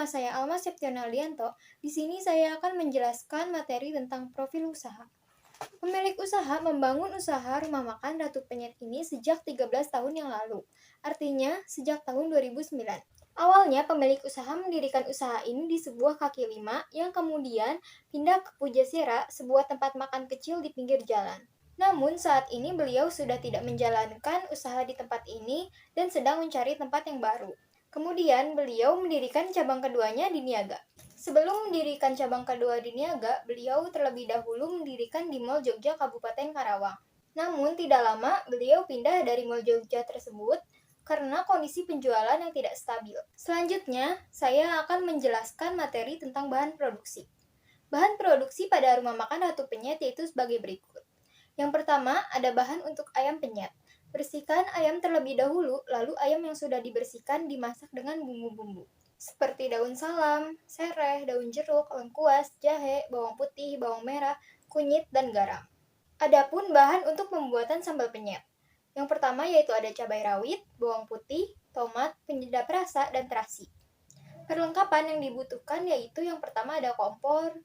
saya Alma Septionalianto. Di sini saya akan menjelaskan materi tentang profil usaha. Pemilik usaha membangun usaha rumah makan Ratu Penyet ini sejak 13 tahun yang lalu. Artinya, sejak tahun 2009. Awalnya pemilik usaha mendirikan usaha ini di sebuah kaki lima yang kemudian pindah ke Pujasera, sebuah tempat makan kecil di pinggir jalan. Namun saat ini beliau sudah tidak menjalankan usaha di tempat ini dan sedang mencari tempat yang baru. Kemudian beliau mendirikan cabang keduanya di Niaga. Sebelum mendirikan cabang kedua di Niaga, beliau terlebih dahulu mendirikan di Mall Jogja Kabupaten Karawang. Namun tidak lama beliau pindah dari Mall Jogja tersebut karena kondisi penjualan yang tidak stabil. Selanjutnya, saya akan menjelaskan materi tentang bahan produksi. Bahan produksi pada rumah makan Ratu Penyet yaitu sebagai berikut. Yang pertama, ada bahan untuk ayam penyet. Bersihkan ayam terlebih dahulu, lalu ayam yang sudah dibersihkan dimasak dengan bumbu-bumbu seperti daun salam, sereh, daun jeruk, lengkuas, jahe, bawang putih, bawang merah, kunyit, dan garam. Adapun bahan untuk pembuatan sambal penyet. Yang pertama yaitu ada cabai rawit, bawang putih, tomat, penyedap rasa, dan terasi. Perlengkapan yang dibutuhkan yaitu yang pertama ada kompor,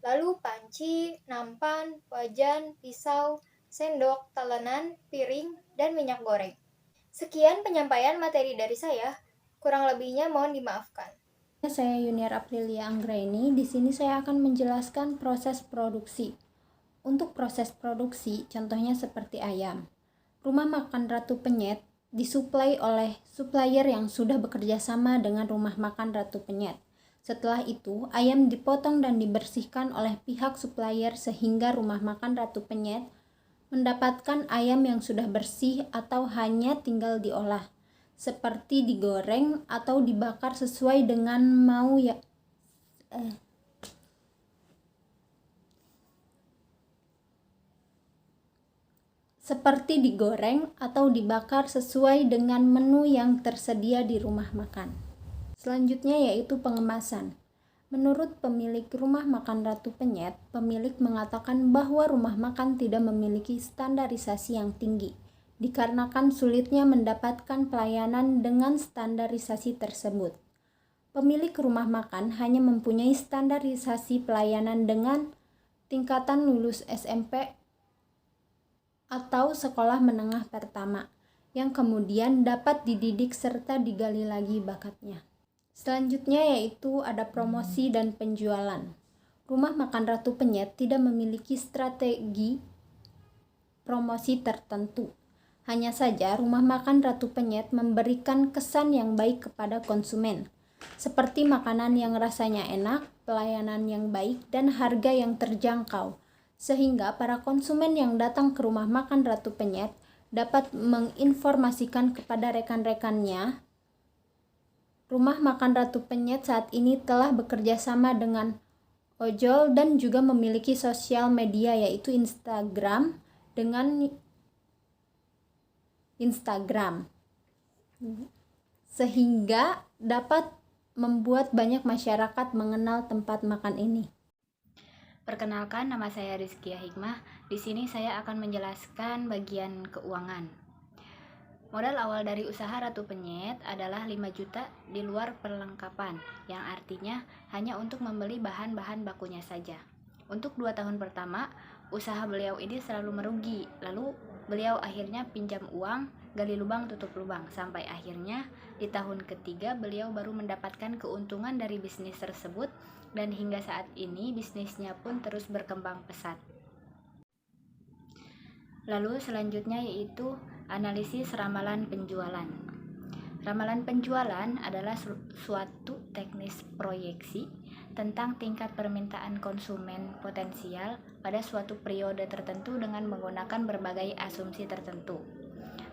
lalu panci, nampan, wajan, pisau, sendok, talenan, piring, dan minyak goreng. Sekian penyampaian materi dari saya. Kurang lebihnya mohon dimaafkan. Saya Yuniar Aprilia Anggraini. Di sini saya akan menjelaskan proses produksi. Untuk proses produksi, contohnya seperti ayam. Rumah makan Ratu Penyet disuplai oleh supplier yang sudah bekerja sama dengan rumah makan Ratu Penyet. Setelah itu, ayam dipotong dan dibersihkan oleh pihak supplier sehingga rumah makan Ratu Penyet mendapatkan ayam yang sudah bersih atau hanya tinggal diolah, seperti digoreng atau dibakar sesuai dengan menu yang tersedia di rumah makan. Selanjutnya yaitu pengemasan. Menurut pemilik rumah makan Ratu Penyet, pemilik mengatakan bahwa rumah makan tidak memiliki standarisasi yang tinggi, dikarenakan sulitnya mendapatkan pelayanan dengan standarisasi tersebut. Pemilik rumah makan hanya mempunyai standarisasi pelayanan dengan tingkatan lulus SMP atau sekolah menengah pertama, yang kemudian dapat dididik serta digali lagi bakatnya. Selanjutnya yaitu ada promosi dan penjualan. Rumah makan Ratu Penyet tidak memiliki strategi promosi tertentu. Hanya saja rumah makan Ratu Penyet memberikan kesan yang baik kepada konsumen, seperti makanan yang rasanya enak, pelayanan yang baik, dan harga yang terjangkau, sehingga para konsumen yang datang ke rumah makan Ratu Penyet dapat menginformasikan kepada rekan-rekannya. Rumah makan Ratu Penyet saat ini telah bekerja sama dengan ojol dan juga memiliki sosial media yaitu Instagram sehingga dapat membuat banyak masyarakat mengenal tempat makan ini. Perkenalkan, nama saya Rizkia Hikmah. Di sini saya akan menjelaskan bagian keuangan. Modal awal dari usaha Ratu Penyet adalah 5 juta di luar perlengkapan, yang artinya hanya untuk membeli bahan-bahan bakunya saja. Untuk 2 tahun pertama, usaha beliau ini selalu merugi, lalu beliau akhirnya pinjam uang, gali lubang tutup lubang, sampai akhirnya di tahun ketiga beliau baru mendapatkan keuntungan dari bisnis tersebut, dan hingga saat ini bisnisnya pun terus berkembang pesat. Lalu selanjutnya yaitu analisis ramalan penjualan. Ramalan penjualan adalah suatu teknis proyeksi tentang tingkat permintaan konsumen potensial pada suatu periode tertentu dengan menggunakan berbagai asumsi tertentu.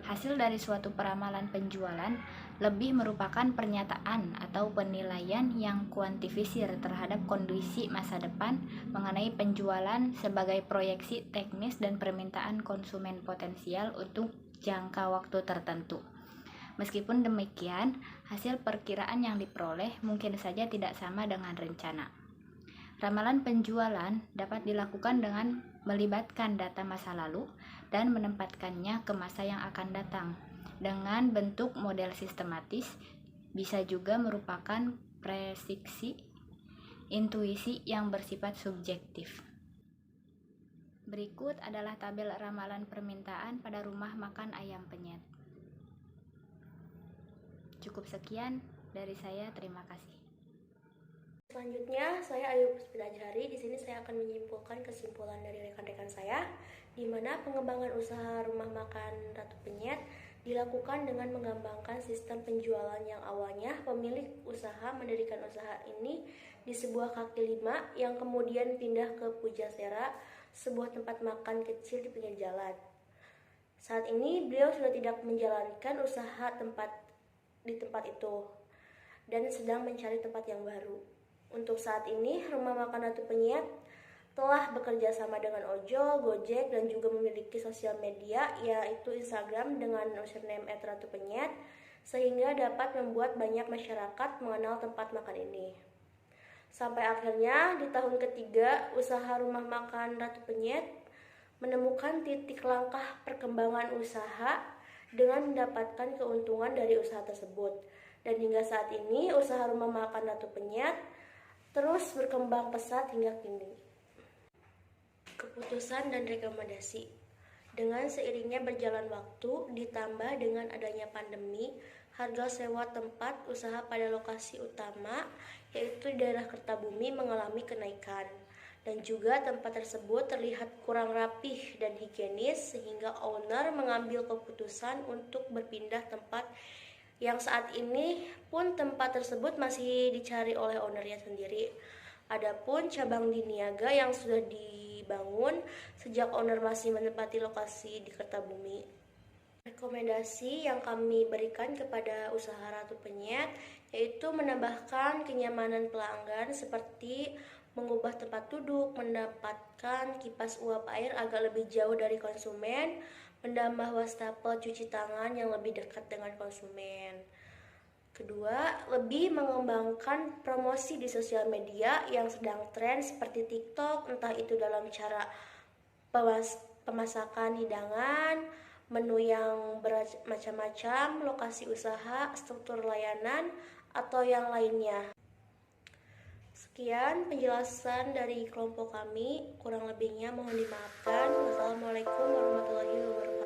Hasil dari suatu peramalan penjualan lebih merupakan pernyataan atau penilaian yang kuantifisir terhadap kondisi masa depan mengenai penjualan sebagai proyeksi teknis dan permintaan konsumen potensial untuk jangka waktu tertentu. Meskipun demikian, hasil perkiraan yang diperoleh mungkin saja tidak sama dengan rencana. Ramalan penjualan dapat dilakukan dengan melibatkan data masa lalu dan menempatkannya ke masa yang akan datang. Dengan bentuk model sistematis, bisa juga merupakan presiksi, intuisi yang bersifat subjektif. Berikut adalah tabel ramalan permintaan pada rumah makan ayam penyet. Cukup sekian dari saya, terima kasih. Selanjutnya, saya Ayu Puspita Ajhari. Di sini saya akan menyimpulkan kesimpulan dari rekan-rekan saya, di mana pengembangan usaha rumah makan Ratu Penyet dilakukan dengan mengembangkan sistem penjualan yang awalnya pemilik usaha mendirikan usaha ini di sebuah kaki lima yang kemudian pindah ke Pujasera, sebuah tempat makan kecil di pinggir jalan. Saat ini beliau sudah tidak menjalankan usaha di tempat itu dan sedang mencari tempat yang baru. Untuk saat ini, rumah makan Ratu Penyet telah bekerja sama dengan Ojol, Gojek, dan juga memiliki sosial media, yaitu Instagram dengan username @ratupenyet, sehingga dapat membuat banyak masyarakat mengenal tempat makan ini. Sampai akhirnya, di tahun ketiga, usaha rumah makan Ratu Penyet menemukan titik langkah perkembangan usaha dengan mendapatkan keuntungan dari usaha tersebut. Dan hingga saat ini, usaha rumah makan Ratu Penyet terus berkembang pesat hingga kini. Keputusan dan rekomendasi. Dengan seiringnya berjalan waktu, ditambah dengan adanya pandemi, harga sewa tempat usaha pada lokasi utama, yaitu di daerah Kertabumi, mengalami kenaikan. Dan juga tempat tersebut terlihat kurang rapih dan higienis, sehingga owner mengambil keputusan untuk berpindah tempat, yang saat ini pun tempat tersebut masih dicari oleh ownernya sendiri. Adapun cabang di Niaga yang sudah dibangun sejak owner masih menempati lokasi di Kertabumi. Rekomendasi yang kami berikan kepada usaha Ratu Penyet yaitu menambahkan kenyamanan pelanggan seperti mengubah tempat duduk, mendapatkan kipas uap air agak lebih jauh dari konsumen, menambah wastafel cuci tangan yang lebih dekat dengan konsumen. Kedua, lebih mengembangkan promosi di sosial media yang sedang tren seperti TikTok, entah itu dalam cara pemasakan hidangan, menu yang bermacam-macam, lokasi usaha, struktur layanan, atau yang lainnya. Sekian penjelasan dari kelompok kami, kurang lebihnya mohon dimaafkan. Wassalamualaikum warahmatullahi wabarakatuh.